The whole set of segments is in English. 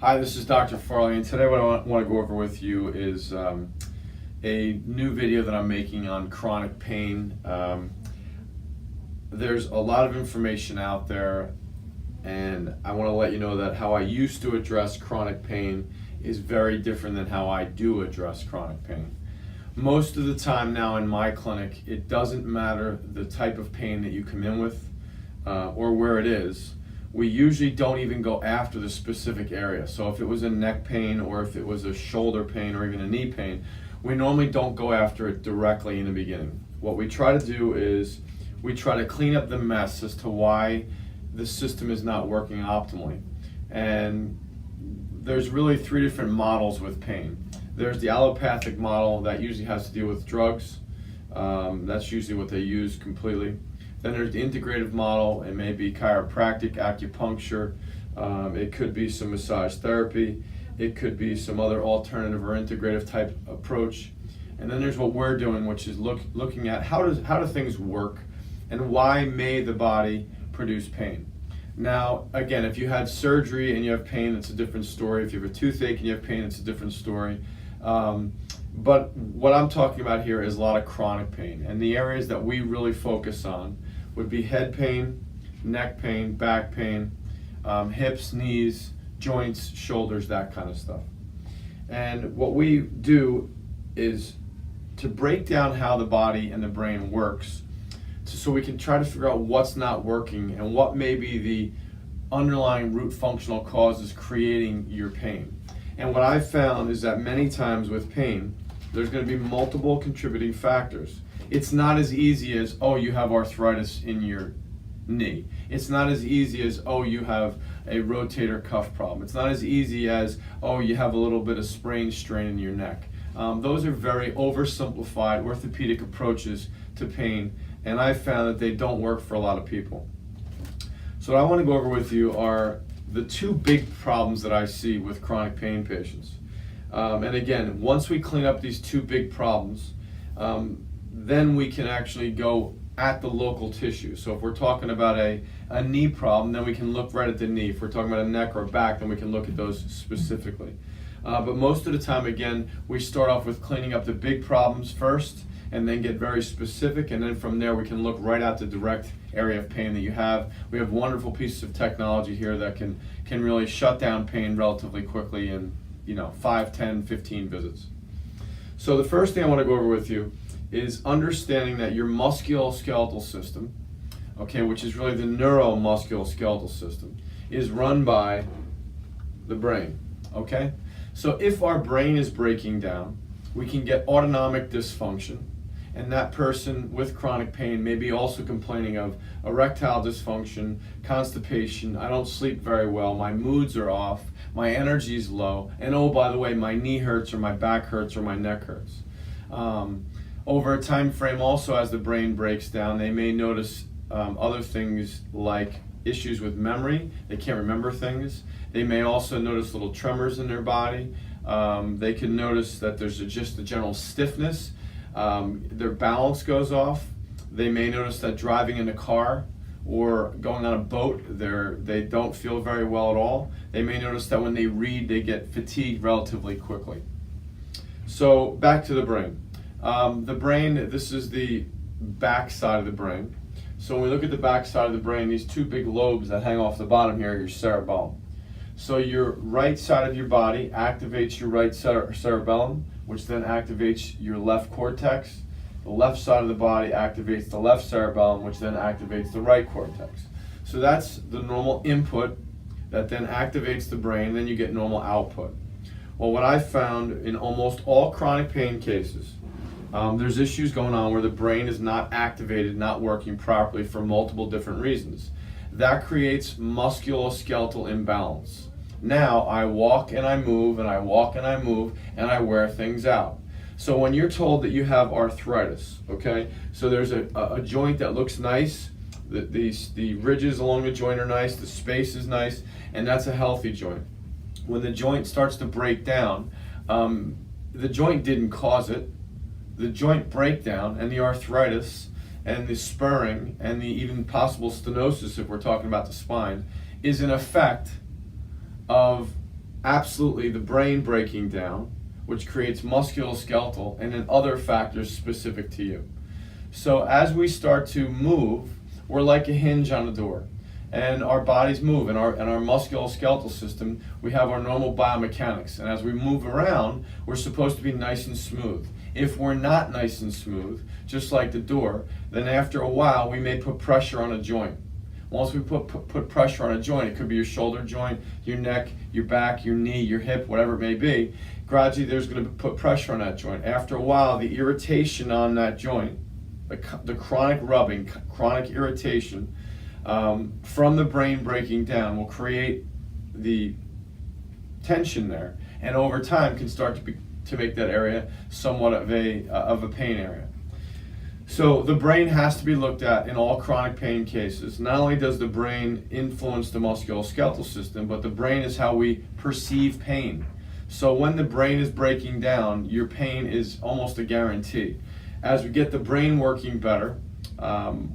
Hi, this is Dr. Farley, and today what I want to go over with you is a new video that I'm making on chronic pain. There's a lot of information out there, and I want to let you know that how I used to address chronic pain is very different than how I do address chronic pain. Most of the time now in my clinic, it doesn't matter the type of pain that you come in with or where it is. We usually don't even go after the specific area. So if it was a neck pain or if it was a shoulder pain or even a knee pain, we normally don't go after it directly in the beginning. What we try to do is we try to clean up the mess as to why the system is not working optimally. And there's really three different models with pain. There's the allopathic model that usually has to deal with drugs. That's usually what they use completely. Then there's the integrative model. It may be chiropractic, acupuncture. It could be some massage therapy. It could be some other alternative or integrative type approach. And then there's what we're doing, which is looking at how do things work and why may the body produce pain. Now, again, if you had surgery and you have pain, it's a different story. If you have a toothache and you have pain, it's a different story. But what I'm talking about here is a lot of chronic pain. And the areas that we really focus on would be head pain, neck pain, back pain, hips, knees, joints, shoulders, that kind of stuff. And what we do is to break down how the body and the brain works so we can try to figure out what's not working and what may be the underlying root functional causes creating your pain. And what I've found is that many times with pain, there's going to be multiple contributing factors. It's not as easy as, oh, you have arthritis in your knee. It's not as easy as, oh, you have a rotator cuff problem. It's not as easy as, oh, you have a little bit of sprain strain in your neck. Those are very oversimplified orthopedic approaches to pain, and I've found that they don't work for a lot of people. So what I want to go over with you are the two big problems that I see with chronic pain patients. And again, once we clean up these two big problems, then we can actually go at the local tissue. So if we're talking about a knee problem, then we can look right at the knee. If we're talking about a neck or back, then we can look at those specifically. But most of the time, again, we start off with cleaning up the big problems first and then get very specific, and then from there we can look right at the direct area of pain that you have. We have wonderful pieces of technology here that can really shut down pain relatively quickly in 5, 10, 15 visits. So the first thing I want to go over with you is understanding that your musculoskeletal system, okay, which is really the neuromusculoskeletal system, is run by the brain, okay? So if our brain is breaking down, we can get autonomic dysfunction, and that person with chronic pain may be also complaining of erectile dysfunction, constipation, I don't sleep very well, my moods are off, my energy is low, and oh, by the way, my knee hurts or my back hurts or my neck hurts. Over a time frame also, as the brain breaks down, they may notice other things like issues with memory. They can't remember things. They may also notice little tremors in their body. They can notice that there's just a general stiffness. Their balance goes off. They may notice that driving in a car or going on a boat, they don't feel very well at all. They may notice that when they read, they get fatigued relatively quickly. So back to the brain. The brain, this is the back side of the brain. So when we look at the back side of the brain, these two big lobes that hang off the bottom here are your cerebellum. So your right side of your body activates your right cerebellum, which then activates your left cortex. The left side of the body activates the left cerebellum, which then activates the right cortex. So that's the normal input that then activates the brain, then you get normal output. Well, what I found in almost all chronic pain cases, there's issues going on where the brain is not activated, not working properly for multiple different reasons. That creates musculoskeletal imbalance. Now I walk and I move and I walk and I move and I wear things out. So when you're told that you have arthritis, okay, so there's a joint that looks nice, the ridges along the joint are nice, the space is nice, and that's a healthy joint. When the joint starts to break down, the joint didn't cause it. The joint breakdown and the arthritis and the spurring and the even possible stenosis, if we're talking about the spine, is an effect of absolutely the brain breaking down, which creates musculoskeletal, and then other factors specific to you. So as we start to move, we're like a hinge on a door, and our bodies move, and our musculoskeletal system, we have our normal biomechanics, and as we move around, we're supposed to be nice and smooth. If we're not nice and smooth, just like the door, then after a while we may put pressure on a joint. Once we put pressure on a joint, it could be your shoulder joint, your neck, your back, your knee, your hip, whatever it may be, gradually there's going to put pressure on that joint. After a while, the irritation on that joint, the chronic rubbing, chronic irritation from the brain breaking down will create the tension there, and over time can start to make that area somewhat of a pain area. So the brain has to be looked at in all chronic pain cases. Not only does the brain influence the musculoskeletal system, but the brain is how we perceive pain. So when the brain is breaking down, your pain is almost a guarantee. As we get the brain working better,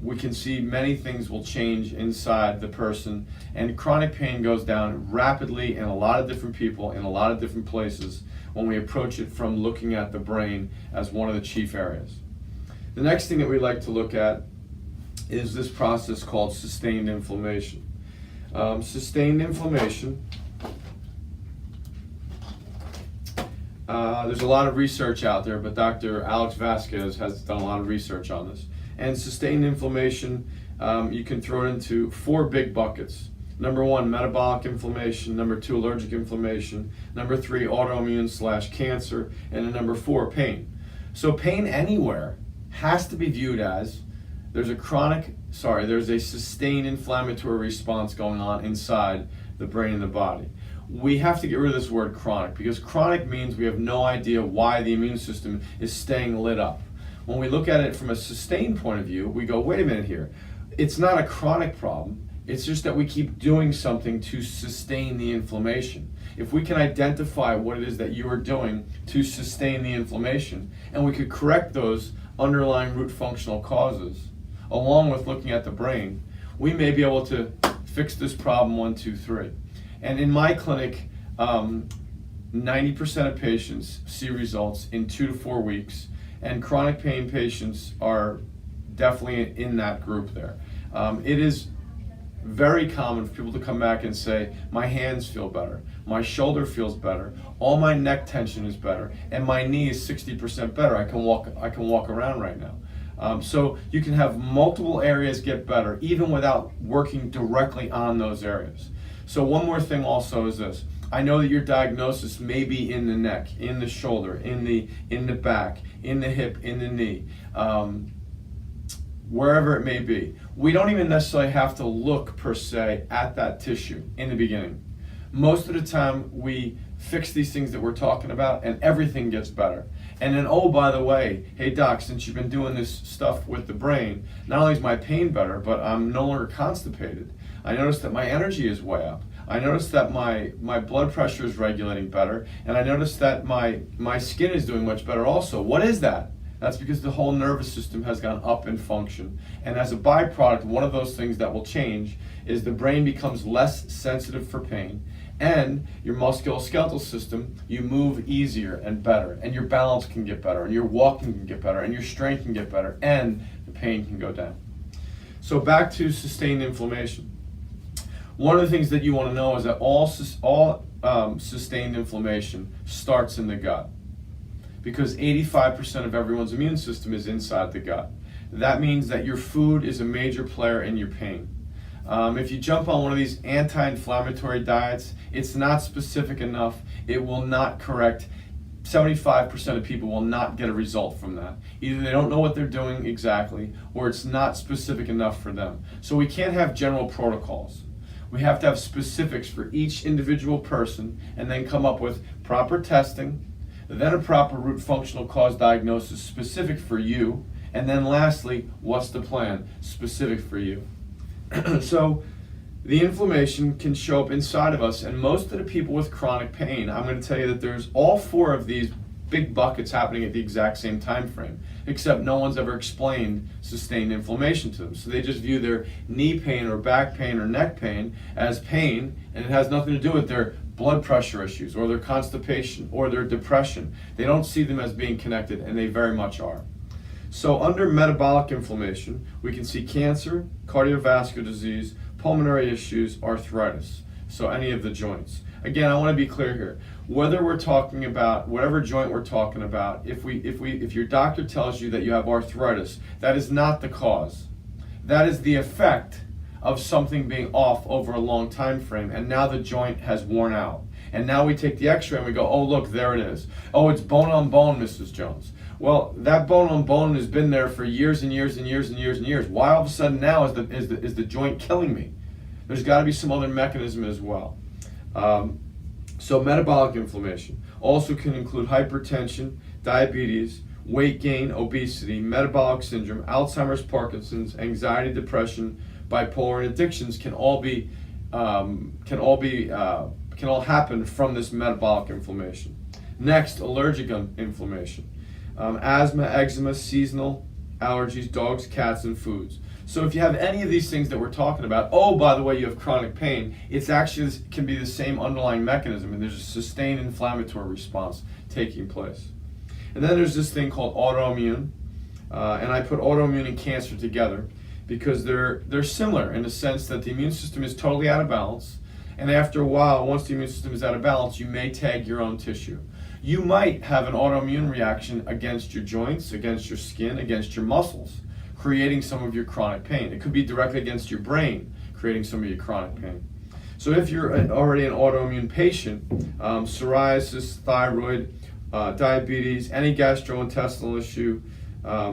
we can see many things will change inside the person, and chronic pain goes down rapidly in a lot of different people in a lot of different places when we approach it from looking at the brain as one of the chief areas. The next thing that we like to look at is this process called sustained inflammation. Sustained inflammation, there's a lot of research out there, but Dr. Alex Vasquez has done a lot of research on this. And sustained inflammation, you can throw it into 4 big buckets. Number 1, metabolic inflammation. Number 2, allergic inflammation. Number 3, autoimmune/cancer. And then number 4, pain. So pain anywhere has to be viewed as there's a sustained inflammatory response going on inside the brain and the body. We have to get rid of this word chronic, because chronic means we have no idea why the immune system is staying lit up. When we look at it from a sustained point of view, we go, wait a minute here. It's not a chronic problem. It's just that we keep doing something to sustain the inflammation. If we can identify what it is that you are doing to sustain the inflammation, and we could correct those underlying root functional causes, along with looking at the brain, we may be able to fix this problem 1, 2, 3. And in my clinic, 90% of patients see results in 2 to 4 weeks, and chronic pain patients are definitely in that group there. It is very common for people to come back and say, my hands feel better, my shoulder feels better, all my neck tension is better, and my knee is 60% better. I can walk around right now. So you can have multiple areas get better even without working directly on those areas. So one more thing also is this. I know that your diagnosis may be in the neck, in the shoulder, in the back, in the hip, in the knee, wherever it may be. We don't even necessarily have to look per se at that tissue in the beginning. Most of the time we fix these things that we're talking about and everything gets better. And then, oh, by the way, hey doc, since you've been doing this stuff with the brain, not only is my pain better, but I'm no longer constipated. I noticed that my energy is way up. I noticed that my blood pressure is regulating better, and I noticed that my skin is doing much better also. What is that? That's because the whole nervous system has gone up in function. And as a byproduct, one of those things that will change is the brain becomes less sensitive for pain, and your musculoskeletal system, you move easier and better, and your balance can get better, and your walking can get better, and your strength can get better, and the pain can go down. So back to sustained inflammation. One of the things that you want to know is that all sustained inflammation starts in the gut, because 85% of everyone's immune system is inside the gut. That means that your food is a major player in your pain. If you jump on one of these anti-inflammatory diets, it's not specific enough. It will not correct. 75% of people will not get a result from that. Either they don't know what they're doing exactly, or it's not specific enough for them. So we can't have general protocols. We have to have specifics for each individual person, and then come up with proper testing, then a proper root functional cause diagnosis specific for you, and then lastly, what's the plan specific for you. So the inflammation can show up inside of us, and most of the people with chronic pain, I'm going to tell you that there's all 4 of these big buckets happening at the exact same time frame, except no one's ever explained sustained inflammation to them. So they just view their knee pain or back pain or neck pain as pain, and it has nothing to do with their blood pressure issues or their constipation or their depression. They don't see them as being connected, and they very much are. So under metabolic inflammation, we can see cancer, cardiovascular disease, pulmonary issues, arthritis, so any of the joints. Again, I want to be clear here. Whether we're talking about whatever joint we're talking about, if your doctor tells you that you have arthritis, that is not the cause. That is the effect of something being off over a long time frame, and now the joint has worn out. And now we take the x-ray and we go, oh look, there it is. Oh, it's bone on bone, Mrs. Jones. Well, that bone on bone has been there for years and years and years and years and years. Why all of a sudden now is the joint killing me? There's got to be some other mechanism as well. So metabolic inflammation also can include hypertension, diabetes, weight gain, obesity, metabolic syndrome, Alzheimer's, Parkinson's, anxiety, depression, bipolar, and addictions can all happen from this metabolic inflammation. Next, allergic inflammation. Asthma, eczema, seasonal allergies, dogs, cats, and foods. So if you have any of these things that we're talking about, oh, by the way, you have chronic pain, it's actually can be the same underlying mechanism, and there's a sustained inflammatory response taking place. And then there's this thing called autoimmune, and I put autoimmune and cancer together because they're similar in the sense that the immune system is totally out of balance, and after a while, once the immune system is out of balance, you may tag your own tissue. You might have an autoimmune reaction against your joints, against your skin, against your muscles, creating some of your chronic pain. It could be directly against your brain, creating some of your chronic pain. So if you're already an autoimmune patient, psoriasis, thyroid, diabetes, any gastrointestinal issue,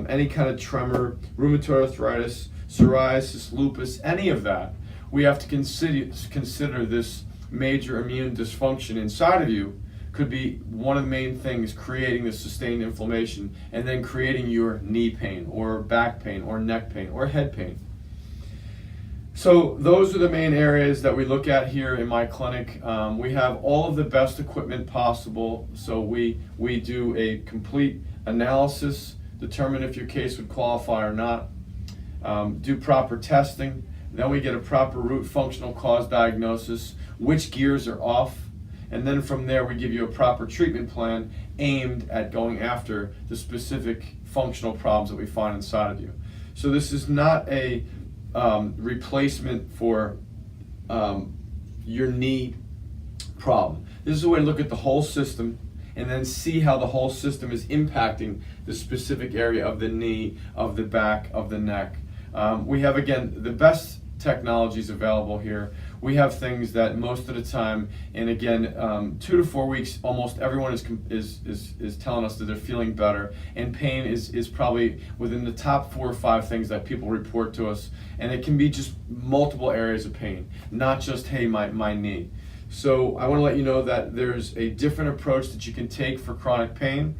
any kind of tremor, rheumatoid arthritis, psoriasis, lupus, any of that, we have to consider this major immune dysfunction inside of you could be one of the main things creating the sustained inflammation and then creating your knee pain or back pain or neck pain or head pain. So those are the main areas that we look at here in my clinic. We have all of the best equipment possible, so we do a complete analysis, determine if your case would qualify or not, do proper testing, then we get a proper root functional cause diagnosis, which gears are off, and then from there we give you a proper treatment plan aimed at going after the specific functional problems that we find inside of you. So this is not a replacement for your knee problem. This is a way to look at the whole system and then see how the whole system is impacting the specific area of the knee, of the back, of the neck. We have, again, the best technologies available here. We have things that most of the time, and again, 2 to 4 weeks, almost everyone is telling us that they're feeling better, and pain is probably within the top 4 or 5 things that people report to us, and it can be just multiple areas of pain, not just, hey, my knee. So I want to let you know that there's a different approach that you can take for chronic pain.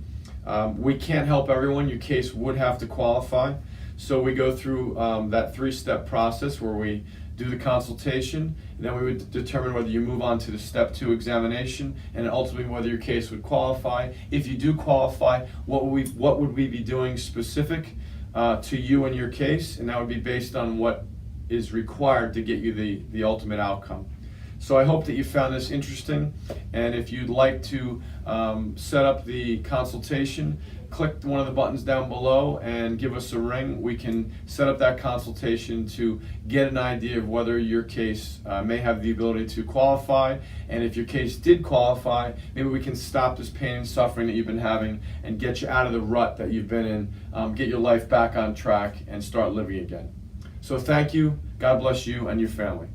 We can't help everyone. Your case would have to qualify. So we go through that 3-step process where we do the consultation, and then we would determine whether you move on to the step 2 examination, and ultimately whether your case would qualify. If you do qualify, what would we be doing specific to you and your case, and that would be based on what is required to get you the ultimate outcome. So I hope that you found this interesting, and if you'd like to set up the consultation, click one of the buttons down below and give us a ring. We can set up that consultation to get an idea of whether your case may have the ability to qualify, and if your case did qualify, maybe we can stop this pain and suffering that you've been having and get you out of the rut that you've been in, get your life back on track and start living again. So thank you, God bless you and your family.